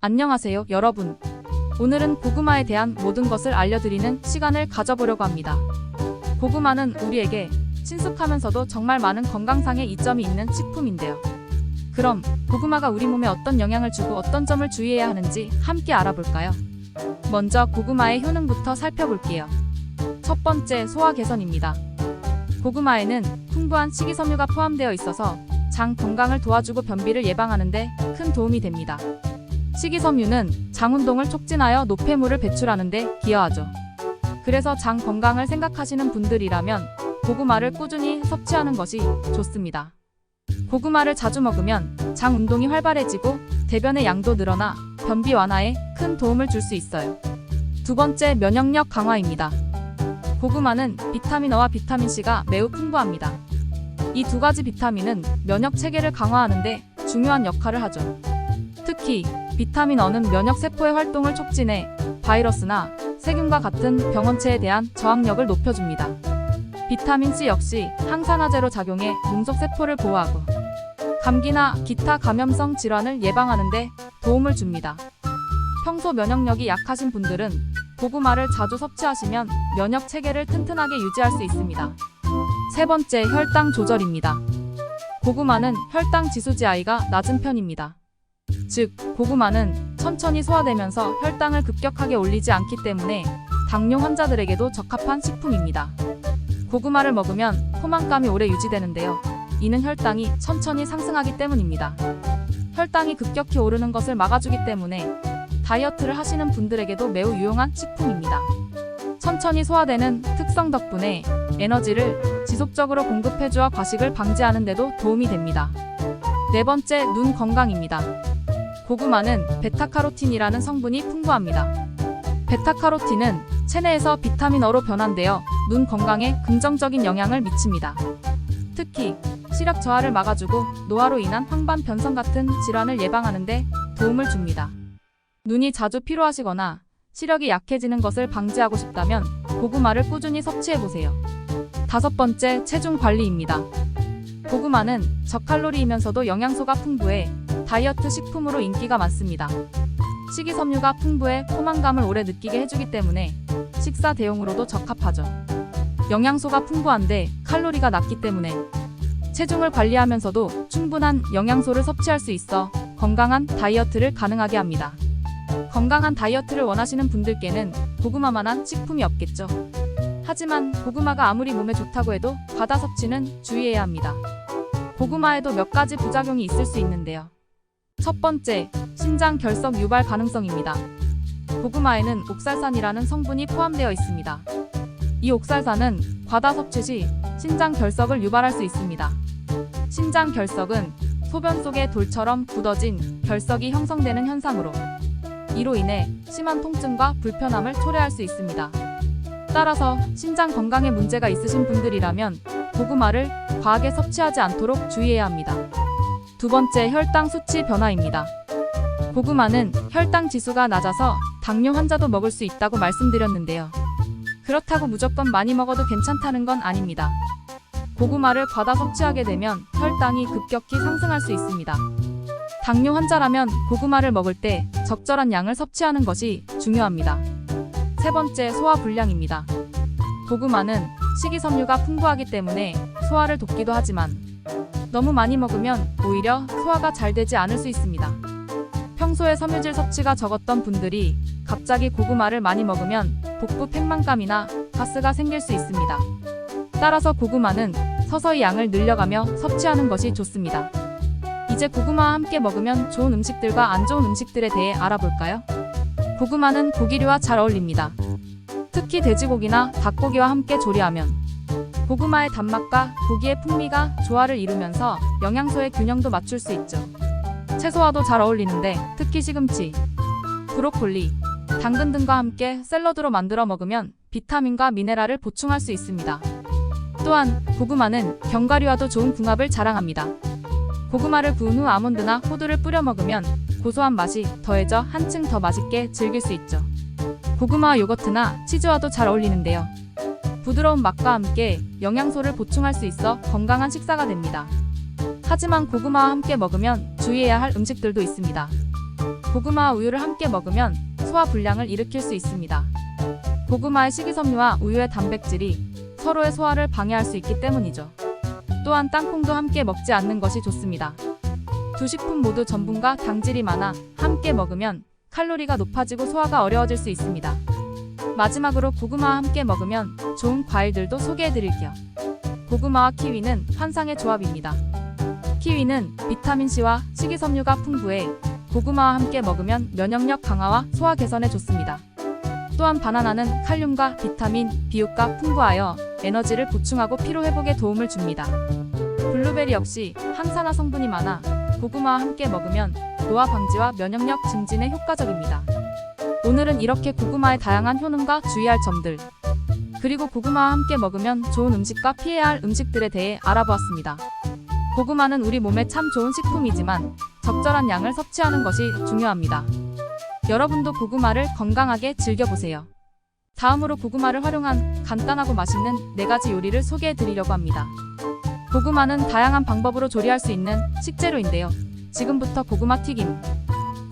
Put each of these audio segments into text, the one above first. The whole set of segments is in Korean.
안녕하세요, 여러분. 오늘은 고구마에 대한 모든 것을 알려드리는 시간을 가져보려고 합니다. 고구마는 우리에게 친숙하면서도 정말 많은 건강상의 이점이 있는 식품인데요. 그럼 고구마가 우리 몸에 어떤 영향을 주고 어떤 점을 주의해야 하는지 함께 알아볼까요? 먼저 고구마의 효능부터 살펴볼게요. 첫 번째, 소화 개선입니다. 고구마에는 풍부한 식이섬유가 포함되어 있어서 장 건강을 도와주고 변비를 예방하는 데 큰 도움이 됩니다. 식이섬유는 장 운동을 촉진하여 노폐물을 배출하는 데 기여하죠. 그래서 장 건강을 생각하시는 분들이라면 고구마를 꾸준히 섭취하는 것이 좋습니다. 고구마를 자주 먹으면 장 운동이 활발해지고 대변의 양도 늘어나 변비 완화에 큰 도움을 줄 수 있어요. 두 번째, 면역력 강화입니다. 고구마는 비타민어와 비타민C가 매우 풍부합니다. 이 두 가지 비타민은 면역 체계를 강화하는 데 중요한 역할을 하죠. 특히 비타민어는 면역세포의 활동을 촉진해 바이러스나 세균과 같은 병원체에 대한 저항력을 높여줍니다. 비타민C 역시 항산화제로 작용해 몸속세포를 보호하고 감기나 기타 감염성 질환을 예방하는 데 도움을 줍니다. 평소 면역력이 약하신 분들은 고구마를 자주 섭취하시면 면역 체계를 튼튼하게 유지할 수 있습니다. 세 번째, 혈당 조절입니다. 고구마는 혈당 지수 GI가 낮은 편입니다. 즉, 고구마는 천천히 소화되면서 혈당을 급격하게 올리지 않기 때문에 당뇨 환자들에게도 적합한 식품입니다. 고구마를 먹으면 포만감이 오래 유지되는데요. 이는 혈당이 천천히 상승하기 때문입니다. 혈당이 급격히 오르는 것을 막아주기 때문에 다이어트를 하시는 분들에게도 매우 유용한 식품입니다. 천천히 소화되는 특성 덕분에 에너지를 지속적으로 공급해주어 과식을 방지하는 데도 도움이 됩니다. 네 번째, 눈 건강입니다. 고구마는 베타카로틴이라는 성분이 풍부합니다. 베타카로틴은 체내에서 비타민어로 변환되어 눈 건강에 긍정적인 영향을 미칩니다. 특히 시력 저하를 막아주고 노화로 인한 황반 변성 같은 질환을 예방하는 데 도움을 줍니다. 눈이 자주 피로하시거나 시력이 약해지는 것을 방지하고 싶다면 고구마를 꾸준히 섭취해보세요. 다섯 번째, 체중 관리입니다. 고구마는 저칼로리이면서도 영양소가 풍부해 다이어트 식품으로 인기가 많습니다. 식이섬유가 풍부해 포만감을 오래 느끼게 해주기 때문에 식사 대용으로도 적합하죠. 영양소가 풍부한데 칼로리가 낮기 때문에 체중을 관리하면서도 충분한 영양소를 섭취할 수 있어 건강한 다이어트를 가능하게 합니다. 건강한 다이어트를 원하시는 분들께는 고구마만한 식품이 없겠죠. 하지만 고구마가 아무리 몸에 좋다고 해도 과다 섭취는 주의해야 합니다. 고구마에도 몇 가지 부작용이 있을 수 있는데요. 첫 번째, 신장 결석 유발 가능성입니다. 고구마에는 옥살산이라는 성분이 포함되어 있습니다. 이 옥살산은 과다 섭취 시 신장 결석을 유발할 수 있습니다. 신장 결석은 소변 속에 돌처럼 굳어진 결석이 형성되는 현상으로 이로 인해 심한 통증과 불편함을 초래할 수 있습니다. 따라서 신장 건강에 문제가 있으신 분들이라면 고구마를 과하게 섭취하지 않도록 주의해야 합니다. 두 번째, 혈당 수치 변화입니다. 고구마는 혈당 지수가 낮아서 당뇨 환자도 먹을 수 있다고 말씀드렸는데요. 그렇다고 무조건 많이 먹어도 괜찮다는 건 아닙니다. 고구마를 과다 섭취하게 되면 혈당이 급격히 상승할 수 있습니다. 당뇨 환자라면 고구마를 먹을 때 적절한 양을 섭취하는 것이 중요합니다. 세 번째, 소화 불량입니다. 고구마는 식이섬유가 풍부하기 때문에 소화를 돕기도 하지만 너무 많이 먹으면 오히려 소화가 잘 되지 않을 수 있습니다. 평소에 섬유질 섭취가 적었던 분들이 갑자기 고구마를 많이 먹으면 복부 팽만감이나 가스가 생길 수 있습니다. 따라서 고구마는 서서히 양을 늘려가며 섭취하는 것이 좋습니다. 이제 고구마와 함께 먹으면 좋은 음식들과 안 좋은 음식들에 대해 알아볼까요? 고구마는 고기류와 잘 어울립니다. 특히 돼지고기나 닭고기와 함께 조리하면 고구마의 단맛과 고기의 풍미가 조화를 이루면서 영양소의 균형도 맞출 수 있죠. 채소와도 잘 어울리는데 특히 시금치, 브로콜리, 당근 등과 함께 샐러드로 만들어 먹으면 비타민과 미네랄을 보충할 수 있습니다. 또한 고구마는 견과류와도 좋은 궁합을 자랑합니다. 고구마를 구운 후 아몬드나 호두를 뿌려 먹으면 고소한 맛이 더해져 한층 더 맛있게 즐길 수 있죠. 고구마와 요거트나 치즈와도 잘 어울리는데요. 부드러운 맛과 함께 영양소를 보충할 수 있어 건강한 식사가 됩니다. 하지만 고구마와 함께 먹으면 주의해야 할 음식들도 있습니다. 고구마와 우유를 함께 먹으면 소화 불량을 일으킬 수 있습니다. 고구마의 식이섬유와 우유의 단백질이 서로의 소화를 방해할 수 있기 때문이죠. 또한 땅콩도 함께 먹지 않는 것이 좋습니다. 두 식품 모두 전분과 당질이 많아 함께 먹으면 칼로리가 높아지고 소화가 어려워질 수 있습니다. 마지막으로 고구마와 함께 먹으면 좋은 과일들도 소개해드릴게요. 고구마와 키위는 환상의 조합입니다. 키위는 비타민C와 식이섬유가 풍부해 고구마와 함께 먹으면 면역력 강화와 소화 개선에 좋습니다. 또한 바나나는 칼륨과 비타민, 비육가 풍부하여 에너지를 보충하고 피로 회복에 도움을 줍니다. 블루베리 역시 항산화 성분이 많아 고구마와 함께 먹으면 노화 방지와 면역력 증진에 효과적입니다. 오늘은 이렇게 고구마의 다양한 효능과 주의할 점들, 그리고 고구마와 함께 먹으면 좋은 음식과 피해야 할 음식들에 대해 알아보았습니다. 고구마는 우리 몸에 참 좋은 식품이지만 적절한 양을 섭취하는 것이 중요합니다. 여러분도 고구마를 건강하게 즐겨보세요. 다음으로 고구마를 활용한 간단하고 맛있는 4가지 요리를 소개해 드리려고 합니다. 고구마는 다양한 방법으로 조리할 수 있는 식재료인데요. 지금부터 고구마 튀김,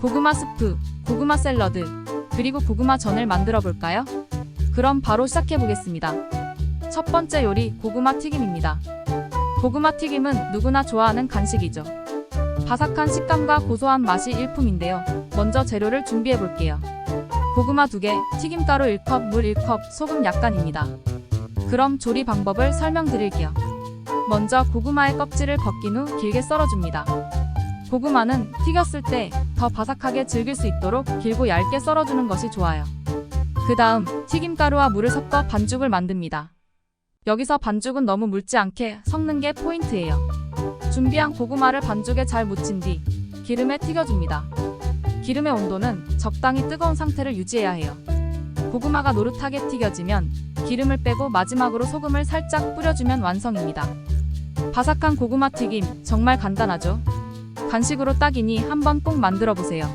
고구마 스프, 고구마 샐러드, 그리고 고구마 전을 만들어 볼까요? 그럼 바로 시작해 보겠습니다. 첫 번째 요리, 고구마 튀김입니다. 고구마 튀김은 누구나 좋아하는 간식이죠. 바삭한 식감과 고소한 맛이 일품인데요. 먼저 재료를 준비해 볼게요. 고구마 2개, 튀김가루 1컵, 물 1컵, 소금 약간입니다. 그럼 조리 방법을 설명드릴게요. 먼저 고구마의 껍질을 벗긴 후 길게 썰어줍니다. 고구마는 튀겼을 때 더 바삭하게 즐길 수 있도록 길고 얇게 썰어주는 것이 좋아요. 그 다음 튀김가루와 물을 섞어 반죽을 만듭니다. 여기서 반죽은 너무 묽지 않게 섞는 게 포인트예요. 준비한 고구마를 반죽에 잘 묻힌 뒤 기름에 튀겨줍니다. 기름의 온도는 적당히 뜨거운 상태를 유지해야 해요. 고구마가 노릇하게 튀겨지면 기름을 빼고 마지막으로 소금을 살짝 뿌려주면 완성입니다. 바삭한 고구마 튀김 정말 간단하죠? 간식으로 딱이니 한번 꼭 만들어 보세요.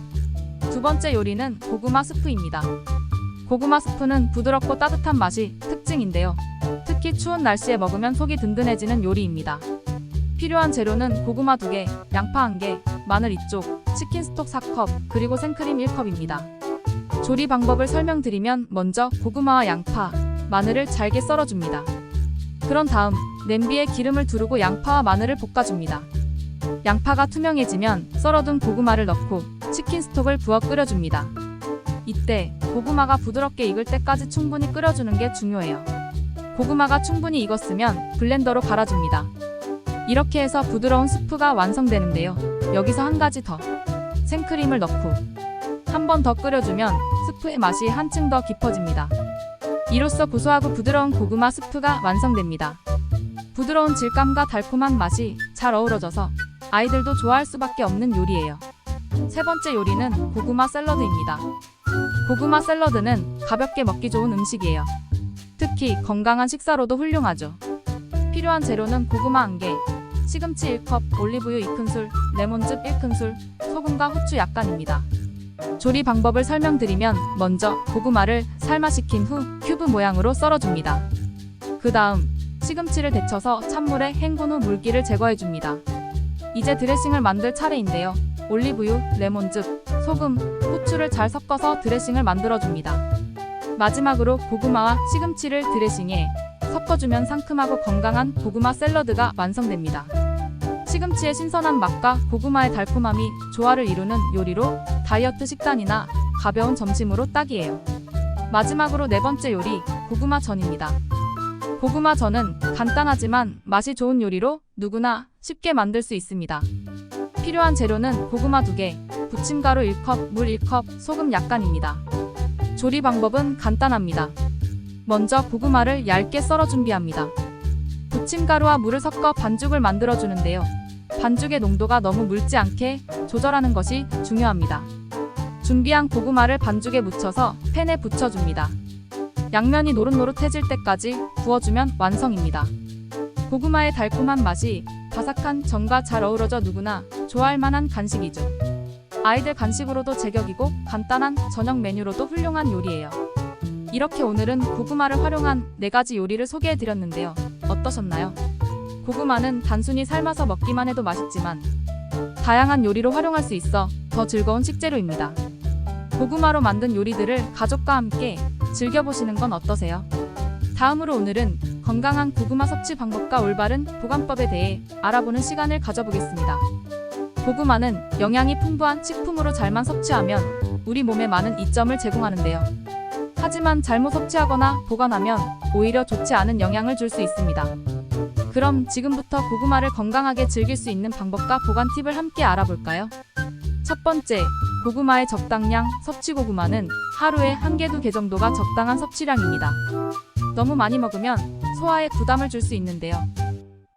두 번째 요리는 고구마 스프입니다. 고구마 스프는 부드럽고 따뜻한 맛이 특징인데요. 특히 추운 날씨에 먹으면 속이 든든해지는 요리입니다. 필요한 재료는 고구마 2개, 양파 1개, 마늘 2쪽, 치킨 스톡 4컵, 그리고 생크림 1컵입니다. 조리 방법을 설명드리면 먼저 고구마와 양파, 마늘을 잘게 썰어줍니다. 그런 다음 냄비에 기름을 두르고 양파와 마늘을 볶아줍니다. 양파가 투명해지면 썰어둔 고구마를 넣고 치킨 스톡을 부어 끓여줍니다. 이때 고구마가 부드럽게 익을 때까지 충분히 끓여주는 게 중요해요. 고구마가 충분히 익었으면 블렌더로 갈아줍니다. 이렇게 해서 부드러운 스프가 완성되는데요. 여기서 한 가지 더, 생크림을 넣고 한 번 더 끓여주면 스프의 맛이 한층 더 깊어집니다. 이로써 고소하고 부드러운 고구마 스프가 완성됩니다. 부드러운 질감과 달콤한 맛이 잘 어우러져서 아이들도 좋아할 수밖에 없는 요리예요. 세 번째 요리는 고구마 샐러드입니다. 고구마 샐러드는 가볍게 먹기 좋은 음식이에요. 특히 건강한 식사로도 훌륭하죠. 필요한 재료는 고구마 1개, 시금치 1컵, 올리브유 2큰술, 레몬즙 1큰술, 소금과 후추 약간입니다. 조리 방법을 설명드리면 먼저 고구마를 삶아식힌 후 큐브 모양으로 썰어줍니다. 그 다음 시금치를 데쳐서 찬물에 헹군 후 물기를 제거해줍니다. 이제 드레싱을 만들 차례인데요. 올리브유, 레몬즙, 소금, 후추를 잘 섞어서 드레싱을 만들어줍니다. 마지막으로 고구마와 시금치를 드레싱에 섞어주면 상큼하고 건강한 고구마 샐러드가 완성됩니다. 시금치의 신선한 맛과 고구마의 달콤함이 조화를 이루는 요리로 다이어트 식단이나 가벼운 점심으로 딱이에요. 마지막으로 네 번째 요리, 고구마 전입니다. 고구마 전은 간단하지만 맛이 좋은 요리로 누구나 쉽게 만들 수 있습니다. 필요한 재료는 고구마 2개, 부침가루 1컵, 물 1컵, 소금 약간입니다. 조리 방법은 간단합니다. 먼저 고구마를 얇게 썰어 준비합니다. 부침가루와 물을 섞어 반죽을 만들어 주는데요. 반죽의 농도가 너무 묽지 않게 조절하는 것이 중요합니다. 준비한 고구마를 반죽에 묻혀서 팬에 붙여줍니다. 양면이 노릇노릇해질 때까지 구워주면 완성입니다. 고구마의 달콤한 맛이 바삭한 전과 잘 어우러져 누구나 좋아할 만한 간식이죠. 아이들 간식으로도 제격이고 간단한 저녁 메뉴로도 훌륭한 요리예요. 이렇게 오늘은 고구마를 활용한 4가지 요리를 소개해드렸는데요. 어떠셨나요? 고구마는 단순히 삶아서 먹기만 해도 맛있지만 다양한 요리로 활용할 수 있어 더 즐거운 식재료입니다. 고구마로 만든 요리들을 가족과 함께 즐겨보시는 건 어떠세요? 다음으로 오늘은 건강한 고구마 섭취 방법과 올바른 보관법에 대해 알아보는 시간을 가져보겠습니다. 고구마는 영양이 풍부한 식품으로 잘만 섭취하면 우리 몸에 많은 이점을 제공하는데요. 하지만 잘못 섭취하거나 보관하면 오히려 좋지 않은 영향을 줄 수 있습니다. 그럼 지금부터 고구마를 건강하게 즐길 수 있는 방법과 보관 팁을 함께 알아볼까요? 첫 번째, 고구마의 적당량 섭취. 고구마는 하루에 1개, 2개 정도가 적당한 섭취량입니다. 너무 많이 먹으면 소화에 부담을 줄 수 있는데요.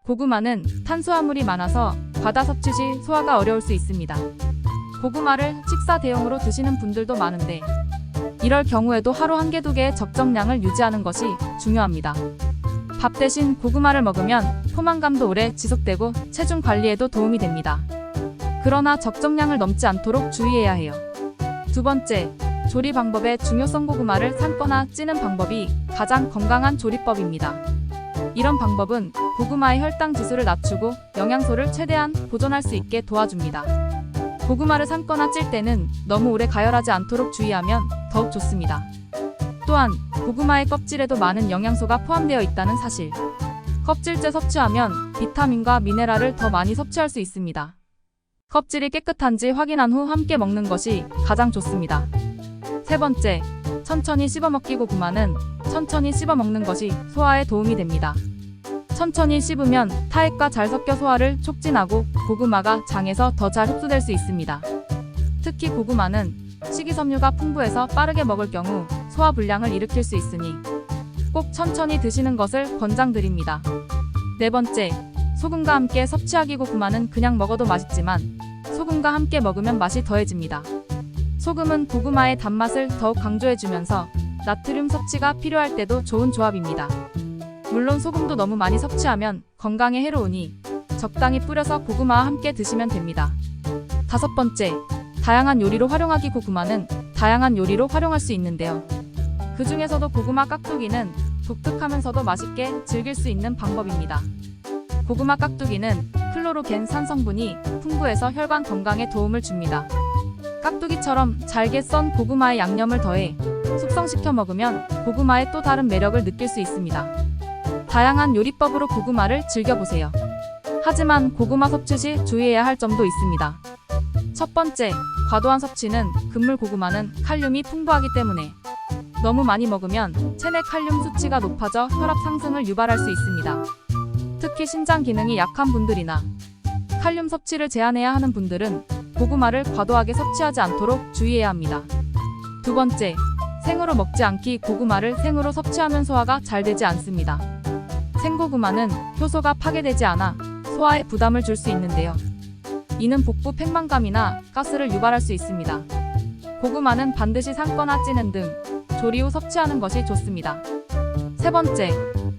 고구마는 탄수화물이 많아서 과다 섭취 시 소화가 어려울 수 있습니다. 고구마를 식사 대용으로 드시는 분들도 많은데 이럴 경우에도 하루 1개, 2개의 적정량을 유지하는 것이 중요합니다. 밥 대신 고구마를 먹으면 포만감도 오래 지속되고 체중 관리에도 도움이 됩니다. 그러나 적정량을 넘지 않도록 주의해야 해요. 두 번째, 조리 방법의 중요성. 고구마를 삶거나 찌는 방법이 가장 건강한 조리법입니다. 이런 방법은 고구마의 혈당 지수를 낮추고 영양소를 최대한 보존할 수 있게 도와줍니다. 고구마를 삶거나 찔 때는 너무 오래 가열하지 않도록 주의하면 더욱 좋습니다. 또한 고구마의 껍질에도 많은 영양소가 포함되어 있다는 사실. 껍질째 섭취하면 비타민과 미네랄을 더 많이 섭취할 수 있습니다. 껍질이 깨끗한지 확인한 후 함께 먹는 것이 가장 좋습니다. 세 번째, 천천히 씹어먹기. 고구마는 천천히 씹어먹는 것이 소화에 도움이 됩니다. 천천히 씹으면 타액과 잘 섞여 소화를 촉진하고 고구마가 장에서 더 잘 흡수될 수 있습니다. 특히 고구마는 식이섬유가 풍부해서 빠르게 먹을 경우 소화 불량을 일으킬 수 있으니 꼭 천천히 드시는 것을 권장드립니다. 네 번째, 소금과 함께 섭취하기. 고구마는 그냥 먹어도 맛있지만 소금과 함께 먹으면 맛이 더해집니다. 소금은 고구마의 단맛을 더욱 강조해주면서 나트륨 섭취가 필요할 때도 좋은 조합입니다. 물론 소금도 너무 많이 섭취하면 건강에 해로우니 적당히 뿌려서 고구마와 함께 드시면 됩니다. 다섯 번째, 다양한 요리로 활용하기. 고구마는 다양한 요리로 활용할 수 있는데요. 그 중에서도 고구마 깍두기는 독특하면서도 맛있게 즐길 수 있는 방법입니다. 고구마 깍두기는 클로로겐산 성분이 풍부해서 혈관 건강에 도움을 줍니다. 깍두기처럼 잘게 썬 고구마에 양념을 더해 숙성시켜 먹으면 고구마의 또 다른 매력을 느낄 수 있습니다. 다양한 요리법으로 고구마를 즐겨보세요. 하지만 고구마 섭취 시 주의해야 할 점도 있습니다. 첫 번째, 과도한 섭취는 금물. 고구마는 칼륨이 풍부하기 때문에 너무 많이 먹으면 체내 칼륨 수치가 높아져 혈압 상승을 유발할 수 있습니다. 특히 신장 기능이 약한 분들이나 칼륨 섭취를 제한해야 하는 분들은 고구마를 과도하게 섭취하지 않도록 주의해야 합니다. 두 번째, 생으로 먹지 않기. 고구마를 생으로 섭취하면 소화가 잘 되지 않습니다. 생고구마는 효소가 파괴되지 않아 소화에 부담을 줄 수 있는데요. 이는 복부 팽만감이나 가스를 유발할 수 있습니다. 고구마는 반드시 삶거나 찌는 등 조리 후 섭취하는 것이 좋습니다. 세 번째,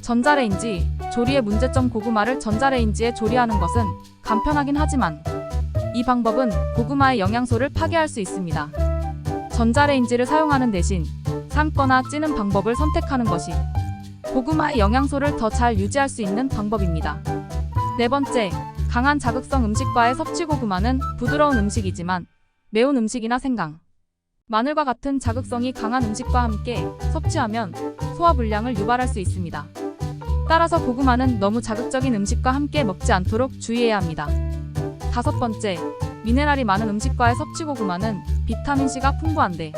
전자레인지 조리의 문제점. 고구마를 전자레인지에 조리하는 것은 간편하긴 하지만 이 방법은 고구마의 영양소를 파괴할 수 있습니다. 전자레인지를 사용하는 대신 삶거나 찌는 방법을 선택하는 것이 고구마의 영양소를 더 잘 유지할 수 있는 방법입니다. 네 번째, 강한 자극성 음식과의 섭취. 고구마는 부드러운 음식이지만 매운 음식이나 생강, 마늘과 같은 자극성이 강한 음식과 함께 섭취하면 소화 불량을 유발할 수 있습니다. 따라서 고구마는 너무 자극적인 음식과 함께 먹지 않도록 주의해야 합니다. 다섯 번째, 미네랄이 많은 음식과의 섭취. 고구마는 비타민C가 풍부한데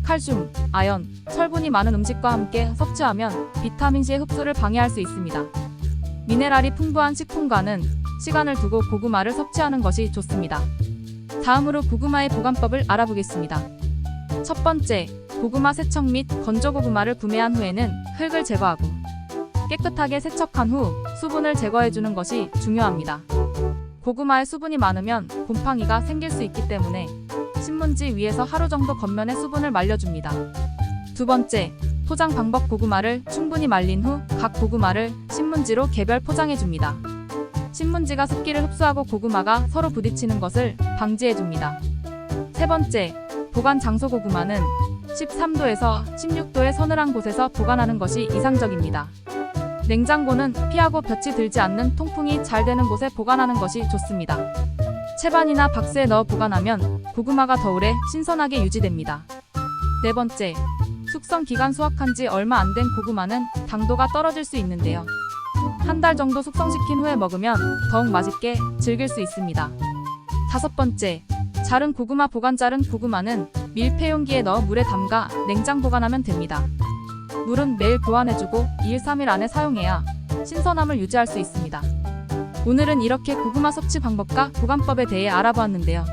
칼슘, 아연, 철분이 많은 음식과 함께 섭취하면 비타민C의 흡수를 방해할 수 있습니다. 미네랄이 풍부한 식품과는 시간을 두고 고구마를 섭취하는 것이 좋습니다. 다음으로 고구마의 보관법을 알아보겠습니다. 첫 번째, 고구마 세척 및 건조. 고구마를 구매한 후에는 흙을 제거하고 깨끗하게 세척한 후 수분을 제거해주는 것이 중요합니다. 고구마에 수분이 많으면 곰팡이가 생길 수 있기 때문에 신문지 위에서 하루 정도 겉면에 수분을 말려줍니다. 두 번째, 포장 방법. 고구마를 충분히 말린 후 각 고구마를 신문지로 개별 포장해줍니다. 신문지가 습기를 흡수하고 고구마가 서로 부딪히는 것을 방지해줍니다. 세 번째, 보관 장소. 고구마는 13도에서 16도의 서늘한 곳에서 보관하는 것이 이상적입니다. 냉장고는 피하고 볕이 들지 않는 통풍이 잘 되는 곳에 보관하는 것이 좋습니다. 채반이나 박스에 넣어 보관하면 고구마가 더 오래 신선하게 유지됩니다. 네 번째, 숙성 기간 수확한 지 얼마 안 된 고구마는 당도가 떨어질 수 있는데요. 한 달 정도 숙성시킨 후에 먹으면 더욱 맛있게 즐길 수 있습니다. 다섯 번째, 자른 고구마 보관. 자른 고구마는 밀폐용기에 넣어 물에 담가 냉장 보관하면 됩니다. 물은 매일 교환해주고 2일 3일 안에 사용해야 신선함을 유지할 수 있습니다. 오늘은 이렇게 고구마 섭취 방법과 보관법에 대해 알아보았는데요.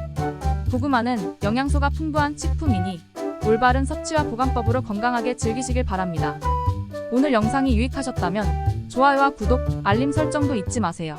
고구마는 영양소가 풍부한 식품이니 올바른 섭취와 보관법으로 건강하게 즐기시길 바랍니다. 오늘 영상이 유익하셨다면 좋아요와 구독, 알림 설정도 잊지 마세요.